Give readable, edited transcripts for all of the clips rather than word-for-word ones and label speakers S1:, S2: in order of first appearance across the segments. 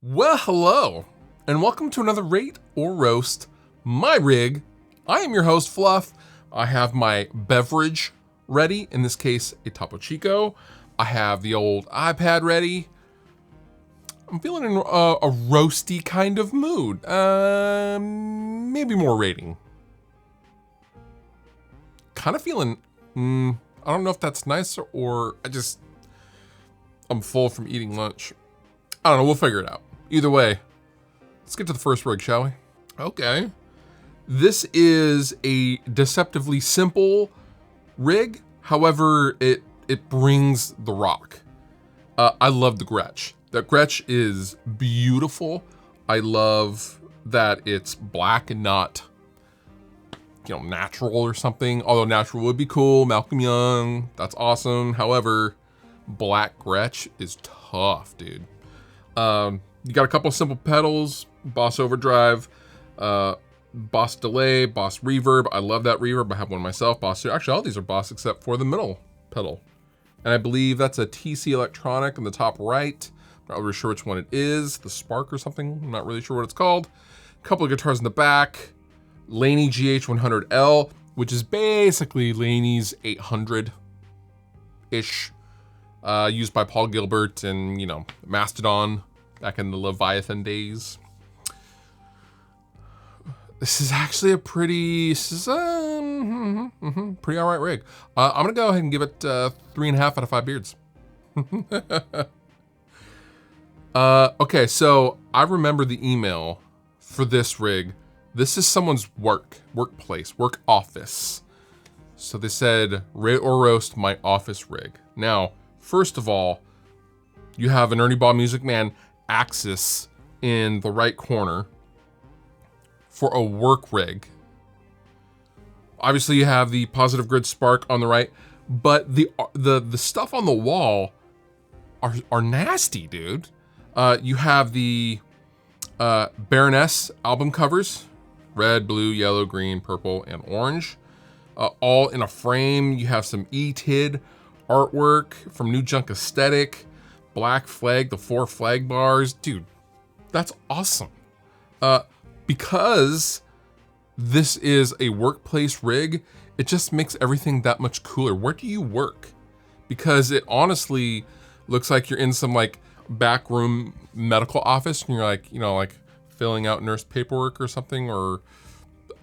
S1: Well, hello, and welcome to another Rate or Roast My Rig. I am your host, Fluff. I have my beverage ready, in this case, a Topo Chico. I have the old iPad ready. I'm feeling in a roasty kind of mood. Maybe more rating. Kind of feeling, I don't know if that's nice or I'm full from eating lunch. I don't know, we'll figure it out. Either way, let's get to the first rig, shall we? Okay. This is a deceptively simple rig. However, it brings the rock. I love the Gretsch. That Gretsch is beautiful. I love that it's black and not, natural or something. Although natural would be cool. Malcolm Young, that's awesome. However, black Gretsch is tough, dude. You got a couple simple pedals, Boss Overdrive, Boss Delay, Boss Reverb. I love that reverb. I have one myself. Actually, all these are Boss except for the middle pedal. And I believe that's a TC Electronic in the top right. I'm not really sure which one it is. The Spark or something. I'm not really sure what it's called. A couple of guitars in the back. Laney GH100L, which is basically Laney's 800-ish. Used by Paul Gilbert and, Mastodon back in the Leviathan days. This is actually a pretty all right rig. I'm gonna go ahead and give it 3.5 out of 5 beards. Okay, so I remember the email for this rig. This is someone's workplace, work office. So they said, rate or roast my office rig. Now, first of all, you have an Ernie Ball Music Man axis in the right corner for a work rig. Obviously, you have the positive grid Spark on the right, but the stuff on the wall are nasty, dude. You have the Baroness album covers, red, blue, yellow, green, purple, and orange, all in a frame. You have some E-Tid artwork from New Junk Aesthetic, Black Flag, the 4 flag bars. Dude, that's awesome. Because this is a workplace rig, it just makes everything that much cooler. Where do you work? Because it honestly looks like you're in some back room medical office and you're like filling out nurse paperwork or something, or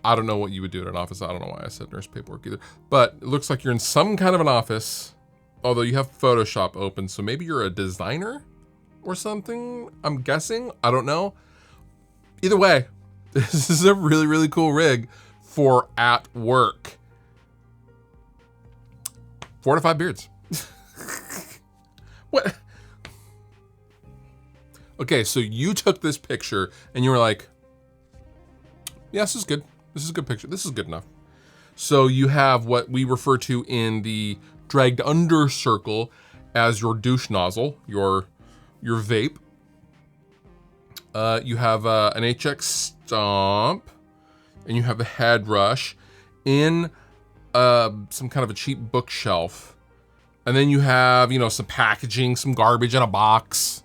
S1: I don't know what you would do at an office. I don't know why I said nurse paperwork either, but it looks like you're in some kind of an office, although you have Photoshop open. So maybe you're a designer or something, I'm guessing. I don't know. Either way, this is a really, really cool rig for at work. 4 out of 5 beards. What? Okay, so you took this picture and you were like, yeah, this is good. This is a good picture. This is good enough. So you have what we refer to in the dragged under circle as your douche nozzle, your vape. You have an HX stomp, and you have a head rush in some kind of a cheap bookshelf. And then you have, some packaging, some garbage in a box,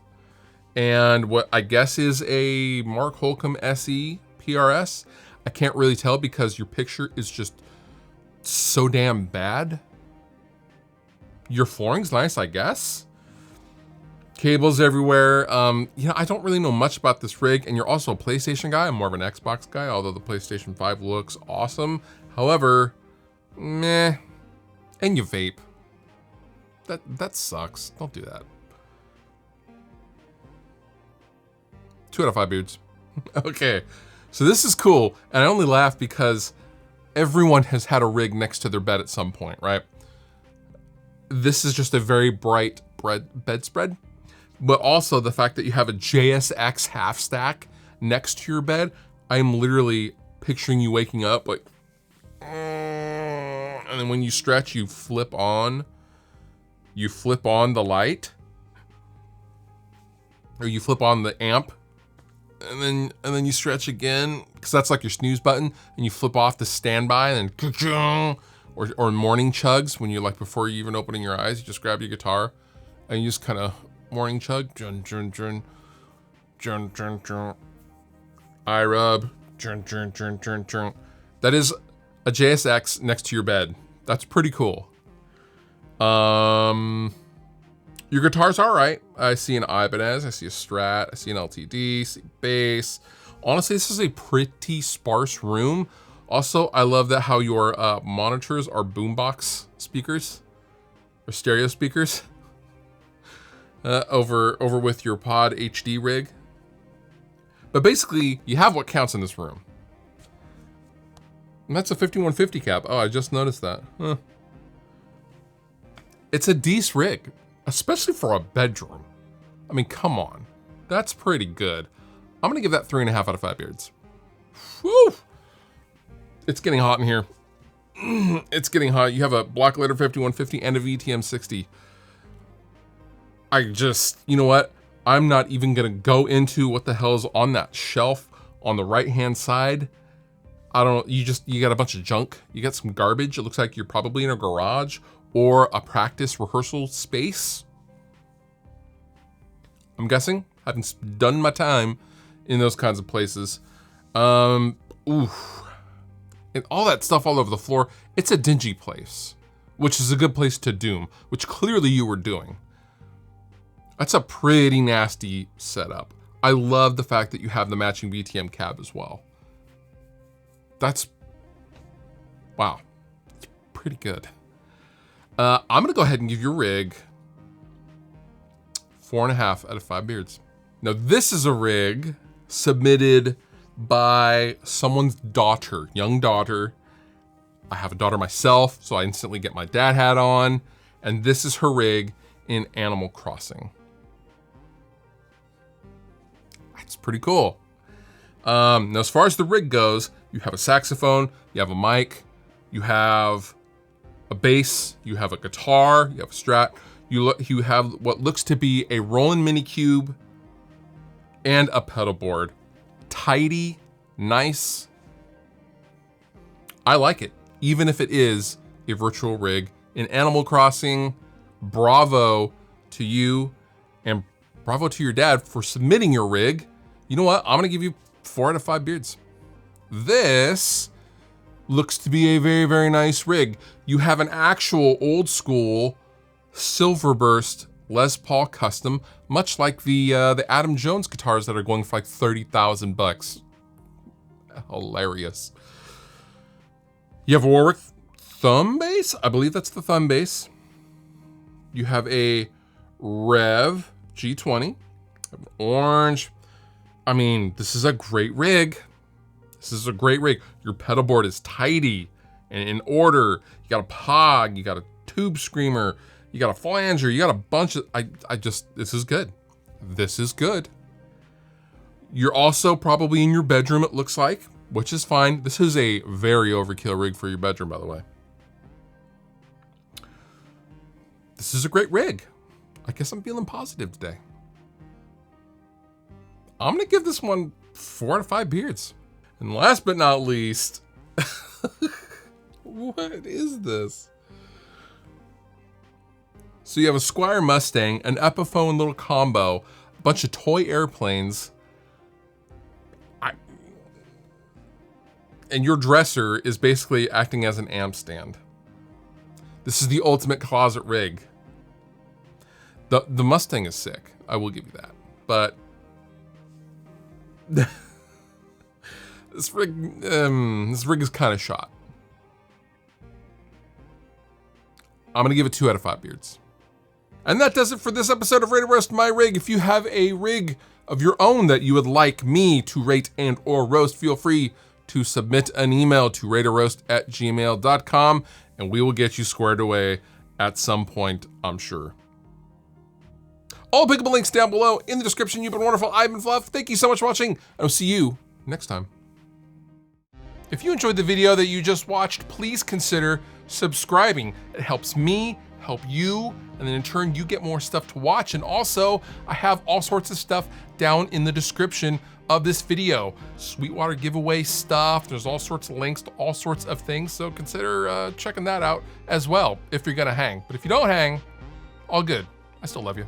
S1: and what I guess is a Mark Holcomb SE PRS. I can't really tell because your picture is just so damn bad. Your flooring's nice, I guess. Cables everywhere. I don't really know much about this rig, and you're also a PlayStation guy. I'm more of an Xbox guy, although the PlayStation 5 looks awesome. However, meh. And you vape. That sucks. Don't do that. 2 out of 5 beards. Okay, so this is cool, and I only laugh because everyone has had a rig next to their bed at some point, right? This is just a very bright bedspread, but also the fact that you have a JSX half stack next to your bed. I am literally picturing you waking up and then when you stretch, you flip on the light, or you flip on the amp, and then you stretch again, because that's like your snooze button, and you flip off the standby, and then or morning chugs, when you're before you even opening your eyes, you just grab your guitar and you just kind of morning chug, Chun, chun, chun. Eye rub. Chun, chun, chun, chun, chun. That is a JSX next to your bed. That's pretty cool. Your guitar's all right. I see an Ibanez, I see a Strat, I see an LTD, I see bass. Honestly, this is a pretty sparse room. Also, I love that how your monitors are boombox speakers or stereo speakers over with your Pod HD rig. But basically, you have what counts in this room. And that's a 5150 cap. Oh, I just noticed that. Huh. It's a decent rig, especially for a bedroom. I mean, come on. That's pretty good. I'm gonna give that 3.5 out of 5 beards. Whew. It's getting hot in here. It's getting hot. You have a Blackletter 5150 and a VTM 60. You know what? I'm not even gonna go into what the hell's on that shelf on the right-hand side. I don't know, you got a bunch of junk. You got some garbage. It looks like you're probably in a garage or a practice rehearsal space. I'm guessing, having done my time in those kinds of places. Oof. And all that stuff all over the floor. It's a dingy place, which is a good place to doom, which clearly you were doing. That's a pretty nasty setup. I love the fact that you have the matching VTM cab as well. That's, wow, it's pretty good. I'm gonna go ahead and give your rig 4.5 out of 5 beards. Now this is a rig submitted by someone's daughter, young daughter. I have a daughter myself, so I instantly get my dad hat on, and this is her rig in Animal Crossing. That's pretty cool. Now as far as the rig goes, you have a saxophone, you have a mic, you have a bass, you have a guitar, you have a Strat, you have what looks to be a Roland Mini Cube and a pedal board. Tidy, nice. I like it, even if it is a virtual rig in Animal Crossing. Bravo to you and bravo to your dad for submitting your rig. You know what? I'm gonna give you 4 out of 5 beards. This looks to be a very, very nice rig. You have an actual old school Silverburst Les Paul custom, much like the Adam Jones guitars that are going for like 30,000 bucks. Hilarious. You have a Warwick thumb bass. I believe that's the thumb bass. You have a Rev G20, orange. I mean, this is a great rig. This is a great rig. Your pedal board is tidy and in order. You got a Pog, you got a Tube Screamer, you got a flanger, you got a bunch of, this is good. This is good. You're also probably in your bedroom, it looks like, which is fine. This is a very overkill rig for your bedroom, by the way. This is a great rig. I guess I'm feeling positive today. I'm gonna give this one 4 out of 5 beards. And last but not least, what is this? So you have a Squire Mustang, an Epiphone little combo, a bunch of toy airplanes, and your dresser is basically acting as an amp stand. This is the ultimate closet rig. The Mustang is sick, I will give you that, but this rig is kind of shot. I'm gonna give it 2 out of 5 beards. And that does it for this episode of RateOrRoast My Rig. If you have a rig of your own that you would like me to rate and or roast, feel free to submit an email to rateorroast@gmail.com and we will get you squared away at some point, I'm sure. All pickable links down below in the description. You've been wonderful. I've been Fluff. Thank you so much for watching, and I'll see you next time. If you enjoyed the video that you just watched, please consider subscribing. It helps me, help you, and then in turn you get more stuff to watch. And also, I have all sorts of stuff down in the description of this video. Sweetwater giveaway stuff. There's all sorts of links to all sorts of things, so consider checking that out as well if you're gonna hang. But if you don't hang, all good. I still love you.